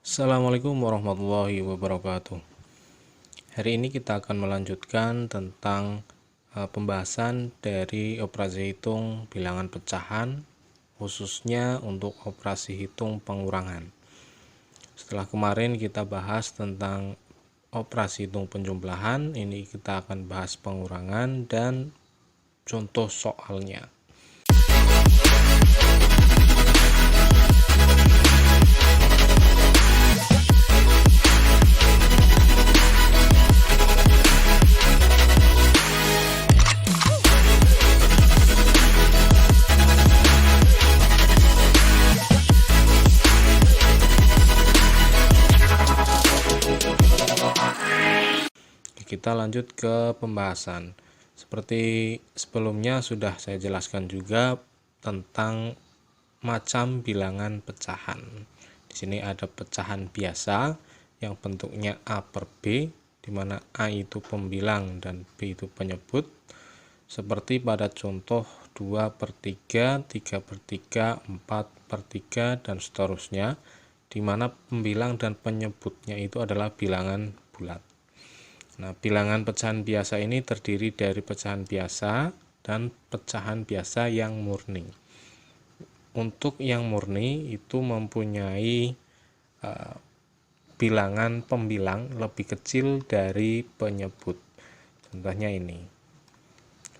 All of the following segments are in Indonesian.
Assalamualaikum warahmatullahi wabarakatuh. Hari ini kita akan melanjutkan tentang pembahasan dari operasi hitung bilangan pecahan, khususnya untuk operasi hitung pengurangan. Setelah kemarin kita bahas tentang operasi hitung penjumlahan, ini kita akan bahas pengurangan dan contoh soalnya. Kita lanjut ke pembahasan. Seperti sebelumnya sudah saya jelaskan juga tentang macam bilangan pecahan. Di sini ada pecahan biasa yang bentuknya A per B, di mana A itu pembilang dan B itu penyebut. Seperti pada contoh 2 per 3, 3 per 3, 4 per 3, dan seterusnya, di mana pembilang dan penyebutnya itu adalah bilangan bulat. Nah, bilangan pecahan biasa ini terdiri dari pecahan biasa dan pecahan biasa yang murni. Untuk yang murni itu mempunyai bilangan pembilang lebih kecil dari penyebut. Contohnya ini.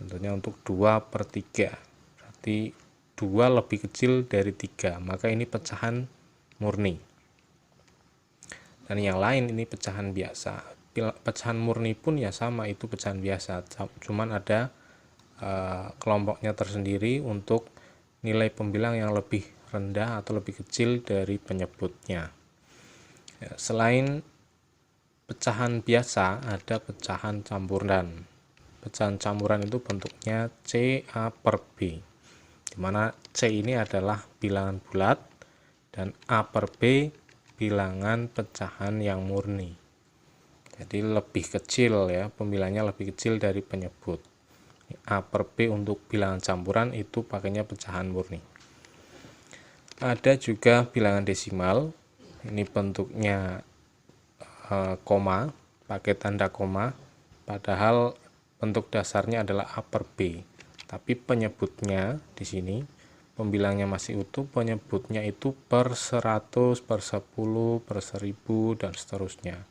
Contohnya untuk 2 per 3. Berarti 2 lebih kecil dari 3. Maka ini pecahan murni. Dan yang lain ini pecahan biasa. Pecahan murni pun ya sama, itu pecahan biasa, cuman ada kelompoknya tersendiri untuk nilai pembilang yang lebih rendah atau lebih kecil dari penyebutnya. Ya, selain pecahan biasa ada pecahan campuran. Pecahan campuran itu bentuknya C A per B, dimana C ini adalah bilangan bulat dan A per B bilangan pecahan yang murni. Jadi lebih kecil ya, pembilangnya lebih kecil dari penyebut. A per B untuk bilangan campuran itu pakainya pecahan murni. Ada juga bilangan desimal, ini bentuknya koma, pakai tanda koma, padahal bentuk dasarnya adalah A per B. Tapi penyebutnya di sini, pembilangnya masih utuh, penyebutnya itu per 100, per 10, per 1000, dan seterusnya.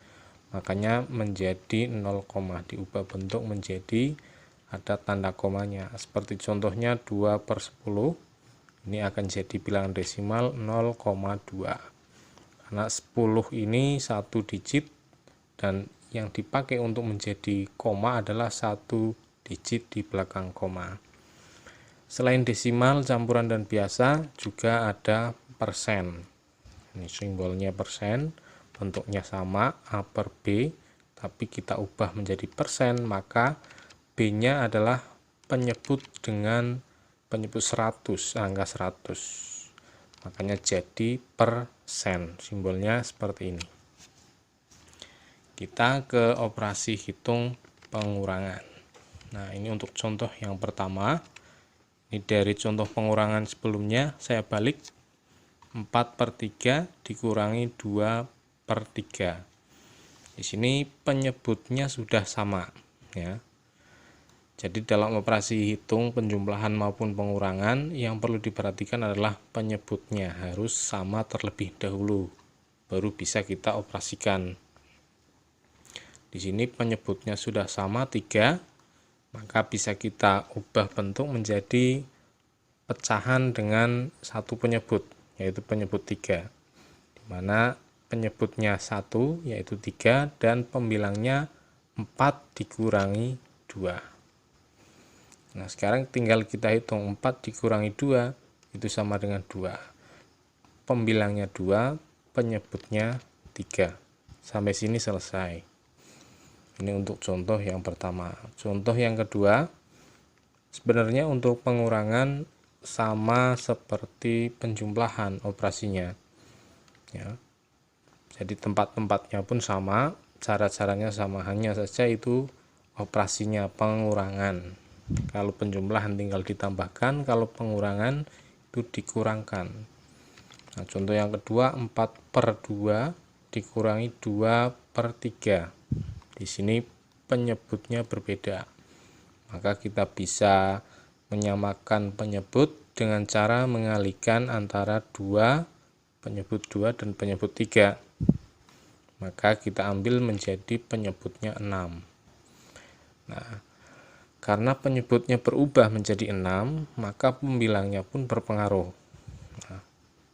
Makanya menjadi 0, diubah bentuk menjadi ada tanda komanya. Seperti contohnya 2 per 10, ini akan jadi bilangan desimal 0,2. Karena 10 ini satu digit dan yang dipakai untuk menjadi koma adalah satu digit di belakang koma. Selain desimal, campuran, dan biasa juga ada persen. Ini simbolnya persen. Bentuknya sama, A per B, tapi kita ubah menjadi persen, maka B-nya adalah penyebut dengan penyebut 100, angka 100. Makanya jadi persen, simbolnya seperti ini. Kita ke operasi hitung pengurangan. Nah, ini untuk contoh yang pertama. Ini dari contoh pengurangan sebelumnya, saya balik 4 per 3 dikurangi 2 per 3. Di sini penyebutnya sudah sama ya. Jadi dalam operasi hitung penjumlahan maupun pengurangan yang perlu diperhatikan adalah penyebutnya harus sama terlebih dahulu baru bisa kita operasikan. Di sini penyebutnya sudah sama 3, maka bisa kita ubah bentuk menjadi pecahan dengan satu penyebut, yaitu penyebut 3, di mana penyebutnya 1 yaitu 3 dan pembilangnya 4 dikurangi 2. Nah, sekarang tinggal kita hitung 4 dikurangi 2 itu sama dengan 2. Pembilangnya 2, penyebutnya 3. Sampai sini selesai. Ini untuk contoh yang pertama. Contoh yang kedua, sebenarnya untuk pengurangan sama seperti penjumlahan operasinya. Ya. Jadi tempat-tempatnya pun sama, cara-caranya sama, hanya saja itu operasinya pengurangan. Kalau penjumlahan tinggal ditambahkan, kalau pengurangan itu dikurangkan. Nah, contoh yang kedua 4 per 2 dikurangi 2/3. Di sini penyebutnya berbeda. Maka kita bisa menyamakan penyebut dengan cara mengalihkan antara penyebut 2 dan penyebut 3. Maka kita ambil menjadi penyebutnya 6. Nah, karena penyebutnya berubah menjadi 6, maka pembilangnya pun berpengaruh. Nah,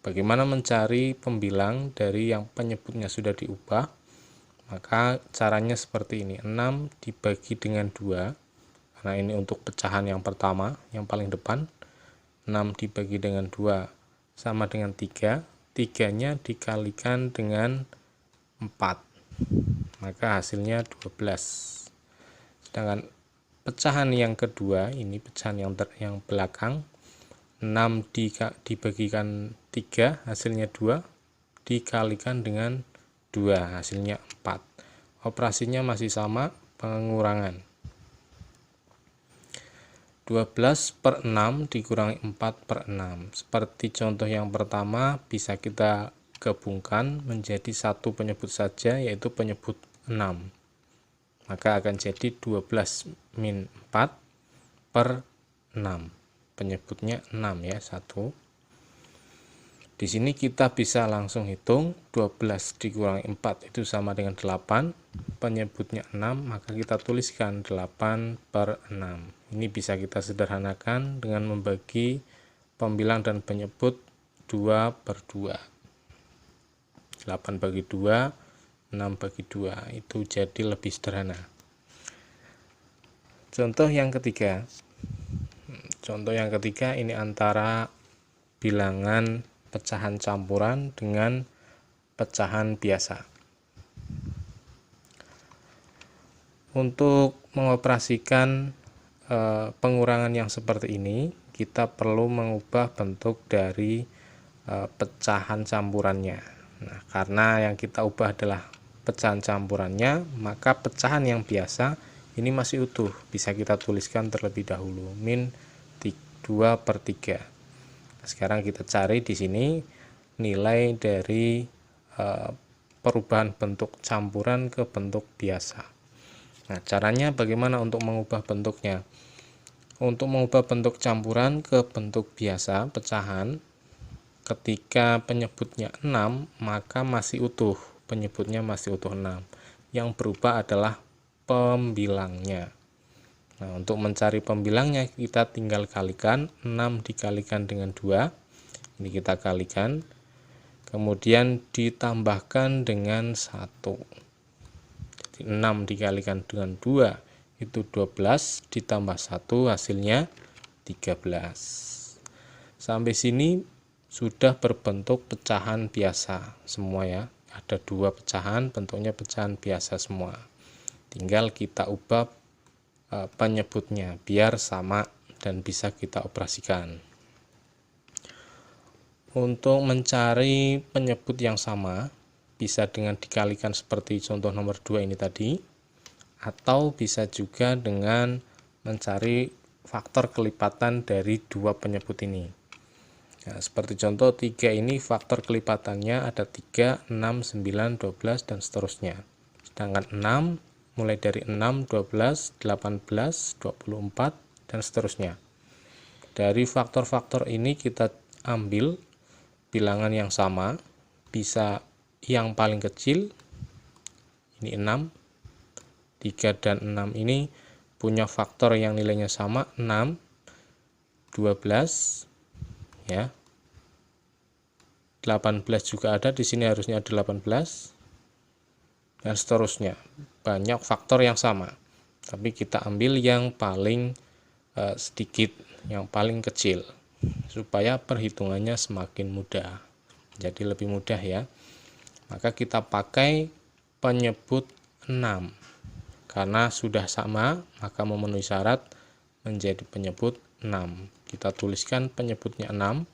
bagaimana mencari pembilang dari yang penyebutnya sudah diubah? Maka caranya seperti ini, 6 dibagi dengan 2, karena ini untuk pecahan yang pertama, yang paling depan. 6 dibagi dengan 2 sama dengan 3, 3-nya dikalikan dengan 4, maka hasilnya 12. Sedangkan pecahan yang kedua, ini pecahan yang belakang, 6 dibagikan 3, hasilnya 2, dikalikan dengan 2, hasilnya 4. Operasinya masih sama, pengurangan. 12/6 dikurangi 4/6. Seperti contoh yang pertama, bisa kita gabungkan menjadi satu penyebut saja, yaitu penyebut 6. Maka akan jadi 12 min 4/6. Penyebutnya 6 ya, 1. Di sini kita bisa langsung hitung, 12 dikurangi 4 itu sama dengan 8, penyebutnya 6, maka kita tuliskan 8/6. Ini bisa kita sederhanakan dengan membagi pembilang dan penyebut 2/2. 8 bagi 2, 6 bagi 2, itu jadi lebih sederhana. Contoh yang ketiga. Contoh yang ketiga ini antara bilangan pecahan campuran dengan pecahan biasa. Untuk mengoperasikan pengurangan yang seperti ini, kita perlu mengubah bentuk dari pecahan campurannya. Nah, karena yang kita ubah adalah pecahan campurannya, maka pecahan yang biasa ini masih utuh, bisa kita tuliskan terlebih dahulu, min 2/3. Sekarang kita cari di sini nilai dari perubahan bentuk campuran ke bentuk biasa. Nah, caranya bagaimana untuk mengubah bentuknya? Untuk mengubah bentuk campuran ke bentuk biasa, pecahan, ketika penyebutnya 6, maka masih utuh, penyebutnya masih utuh 6. Yang berubah adalah pembilangnya. Nah, untuk mencari pembilangnya kita tinggal kalikan, 6 dikalikan dengan 2, ini kita kalikan, kemudian ditambahkan dengan 1. Jadi 6 dikalikan dengan 2 itu 12, ditambah 1 hasilnya 13. Sampai sini sudah berbentuk pecahan biasa semua ya. Ada 2 pecahan, bentuknya pecahan biasa semua. Tinggal kita ubah penyebutnya biar sama dan bisa kita operasikan. Untuk mencari penyebut yang sama, bisa dengan dikalikan seperti contoh nomor 2 ini tadi, atau bisa juga dengan mencari faktor kelipatan dari 2 penyebut ini. Nah, seperti contoh 3 ini faktor kelipatannya ada 3, 6, 9, 12 dan seterusnya. Sedangkan 6 mulai dari 6, 12, 18, 24 dan seterusnya. Dari faktor-faktor ini kita ambil bilangan yang sama, bisa yang paling kecil ini 6, 3 dan 6 ini punya faktor yang nilainya sama, 6, 12 ya. 18 juga ada, di sini harusnya ada 18 dan seterusnya. Banyak faktor yang sama, tapi kita ambil yang paling sedikit, yang paling kecil, supaya perhitungannya semakin mudah, jadi lebih mudah ya. Maka kita pakai penyebut 6, karena sudah sama maka memenuhi syarat menjadi penyebut 6. Kita tuliskan penyebutnya 6.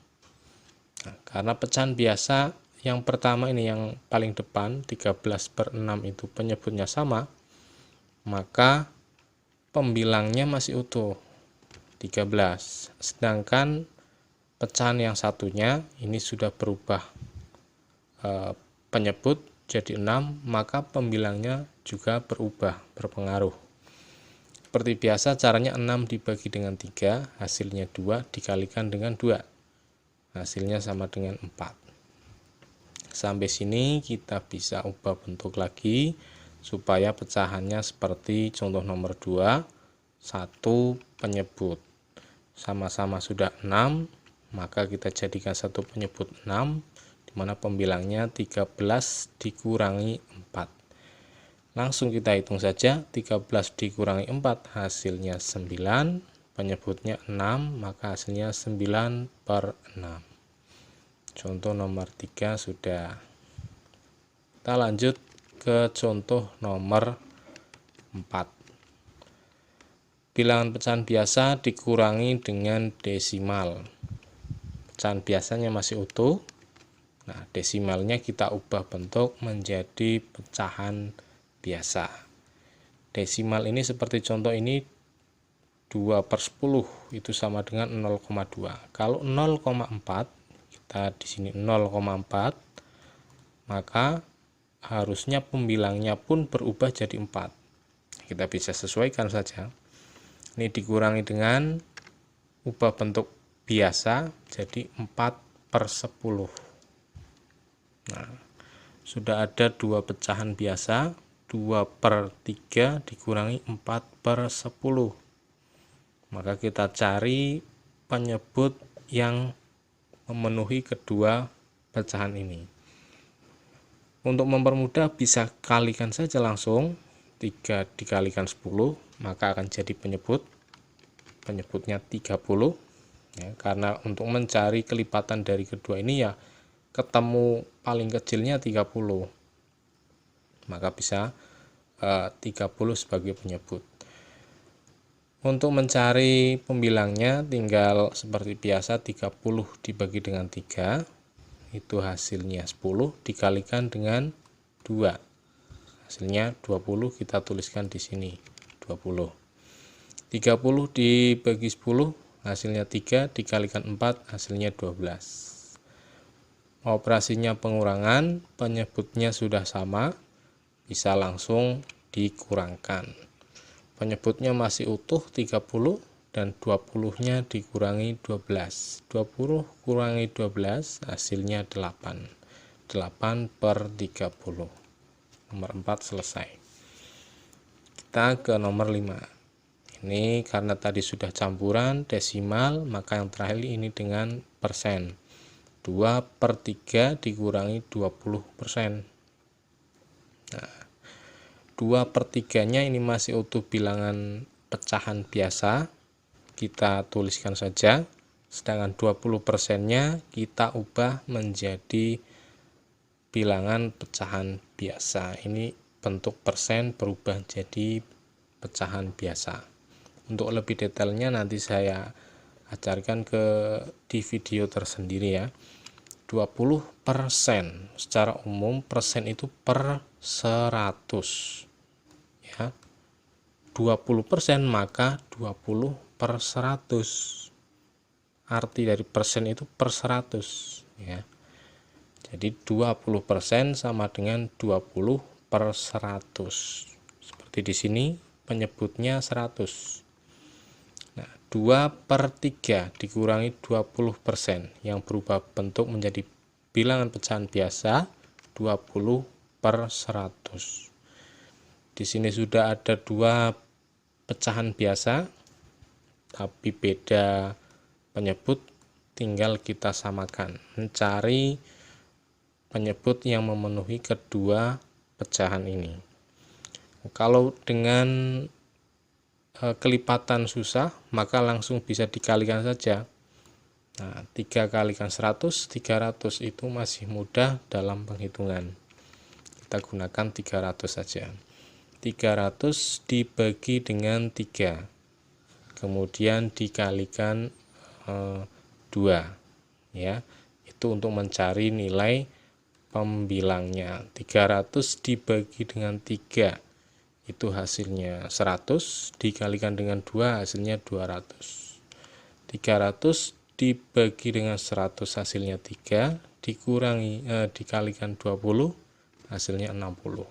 Nah, karena pecahan biasa yang pertama ini yang paling depan 13/6 itu penyebutnya sama, maka pembilangnya masih utuh 13. Sedangkan pecahan yang satunya ini sudah berubah penyebut jadi 6, maka pembilangnya juga berpengaruh. Seperti biasa caranya 6 dibagi dengan 3, hasilnya 2 dikalikan dengan 2. Hasilnya sama dengan 4. Sampai sini kita bisa ubah bentuk lagi supaya pecahannya seperti contoh nomor 2, 1 penyebut. Sama-sama sudah 6, maka kita jadikan satu penyebut 6, di mana pembilangnya 13 dikurangi 4. Langsung kita hitung saja, 13 dikurangi 4 hasilnya 9, penyebutnya 6, maka hasilnya 9/6. Contoh nomor 3 sudah. Kita lanjut ke contoh nomor 4. Bilangan pecahan biasa dikurangi dengan desimal. Pecahan biasanya masih utuh. Nah, desimalnya kita ubah bentuk menjadi pecahan biasa. Desimal ini seperti contoh ini 2/10 itu sama dengan 0,2. Kalau 0,4 kita di sini 0,4, maka harusnya pembilangnya pun berubah jadi 4. Kita bisa sesuaikan saja. Ini dikurangi dengan ubah bentuk biasa jadi 4/10. Nah, sudah ada dua pecahan biasa, 2/3 dikurangi 4/10. Maka kita cari penyebut yang memenuhi kedua pecahan ini. Untuk mempermudah bisa kalikan saja langsung, 3 dikalikan 10, maka akan jadi penyebutnya 30 ya, karena untuk mencari kelipatan dari kedua ini ya ketemu paling kecilnya 30, maka bisa 30 sebagai penyebut. Untuk mencari pembilangnya tinggal seperti biasa 30 dibagi dengan 3, itu hasilnya 10 dikalikan dengan 2. Hasilnya 20, kita tuliskan di sini 20. 30 dibagi 10 hasilnya 3 dikalikan 4 hasilnya 12. Operasinya pengurangan, penyebutnya sudah sama, bisa langsung dikurangkan. Penyebutnya masih utuh 30 dan 20-nya dikurangi 12. 20 kurangi 12 hasilnya 8. 8/30. Nomor 4 selesai. Kita ke nomor 5. Ini karena tadi sudah campuran desimal, maka yang terakhir ini dengan persen. 2/3 dikurangi 20%. Nah, 2/3-nya ini masih utuh bilangan pecahan biasa, kita tuliskan saja. Sedangkan 20%-nya kita ubah menjadi bilangan pecahan biasa. Ini bentuk persen berubah jadi pecahan biasa. Untuk lebih detailnya nanti saya ajarkan di video tersendiri ya. 20% secara umum persen itu per 100 ya. 20% maka 20/100. Arti dari persen itu per 100 ya. Jadi 20% sama dengan 20/100. Seperti di sini penyebutnya 100. Nah, 2/3 dikurangi 20% yang berubah bentuk menjadi bilangan pecahan biasa 20/100. Di sini sudah ada dua pecahan biasa, tapi beda penyebut, tinggal kita samakan, mencari penyebut yang memenuhi kedua pecahan ini. Kalau dengan kelipatan susah, maka langsung bisa dikalikan saja. Nah, 3 kalikan 100, 300 itu masih mudah dalam penghitungan. Kita gunakan 300 saja. 300 dibagi dengan 3, kemudian dikalikan 2 ya, itu untuk mencari nilai pembilangnya. 300 dibagi dengan 3 itu hasilnya 100, dikalikan dengan 2 hasilnya 200. 300 dibagi dengan 100 hasilnya 3, dikalikan 20 hasilnya 60.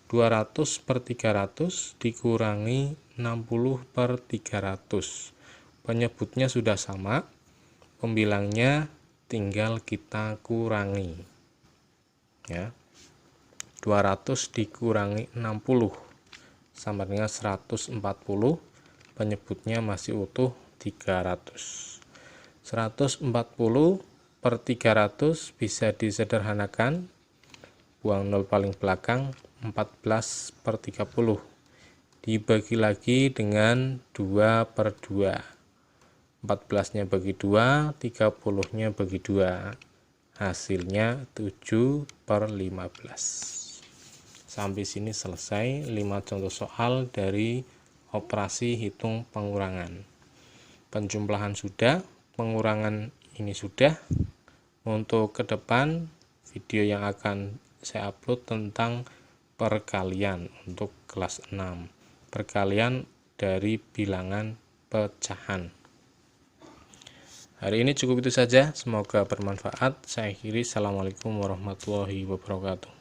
200 per 300 dikurangi 60 per 300. Penyebutnya sudah sama, pembilangnya tinggal kita kurangi. Ya. 200 dikurangi 60 sama dengan 140. Penyebutnya masih utuh 300. 140 per 300 bisa disederhanakan. Buang 0 paling belakang, 14 per 30. Dibagi lagi dengan 2 per 2. 14-nya bagi 2, 30-nya bagi 2. Hasilnya 7 per 15. Sampai sini selesai 5 contoh soal dari operasi hitung pengurangan. Penjumlahan sudah, pengurangan ini sudah. Untuk ke depan, video yang akan saya upload tentang perkalian untuk kelas 6. Perkalian dari bilangan pecahan. Hari ini cukup itu saja, semoga bermanfaat. Saya akhiri, assalamualaikum warahmatullahi wabarakatuh.